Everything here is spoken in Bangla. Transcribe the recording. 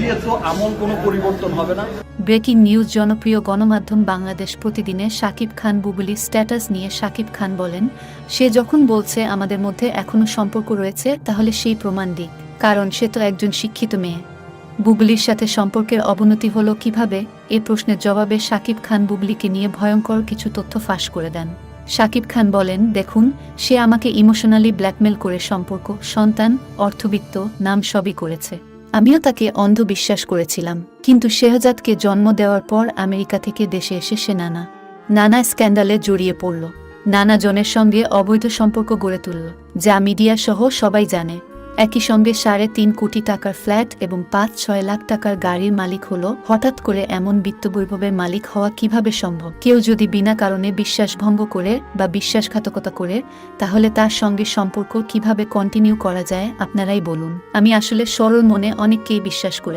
দিয়েছো, আমল কোনো পরিবর্তন হবে না। Breaking news. জনপ্রিয় গণমাধ্যম বাংলাদেশ প্রতিদিনে শাকিব খান বুবলি স্ট্যাটাস নিয়ে শাকিব খান বলেন, সে যখন বলছে আমাদের মধ্যে এখনো সম্পর্ক রয়েছে, তাহলে সেই প্রমাণ দিক, কারণ সে তো একজন শিক্ষিত মেয়ে। বুবলির সাথে সম্পর্কের অবনতি হলো কিভাবে, এ প্রশ্নের জবাবে শাকিব খান বুবলিকে নিয়ে ভয়ঙ্কর কিছু তথ্য ফাঁস করে দেন। শাকিব খান বলেন, দেখুন, সে আমাকে ইমোশনালি ব্ল্যাকমেল করে সম্পর্ক, সন্তান, অর্থবিত্ত, নাম সবই করেছে। আমিও তাকে অন্ধ বিশ্বাস করেছিলাম, কিন্তু শেহজাদকে জন্ম দেওয়ার পর আমেরিকা থেকে দেশে এসে সে নানা স্ক্যান্ডালে জড়িয়ে পড়ল, নানা জনের সঙ্গে অবৈধ সম্পর্ক গড়ে তুলল, যা মিডিয়া সহ সবাই জানে। একই সঙ্গে 3.5 কোটি টাকার ফ্ল্যাট এবং 5-6 লাখ টাকার গাড়ির মালিক হলো। হঠাৎ করে এমন বিত্তবৈভবের মালিক হওয়া কিভাবে সম্ভব? কেউ যদি বিনা কারণে বিশ্বাসভঙ্গ করে বা বিশ্বাসঘাতকতা করে, তাহলে তার সঙ্গে সম্পর্ক কিভাবে কন্টিনিউ করা যায়? আপনারাই বলুন। আমি আসলে সরল মনে অনেককেই বিশ্বাস করে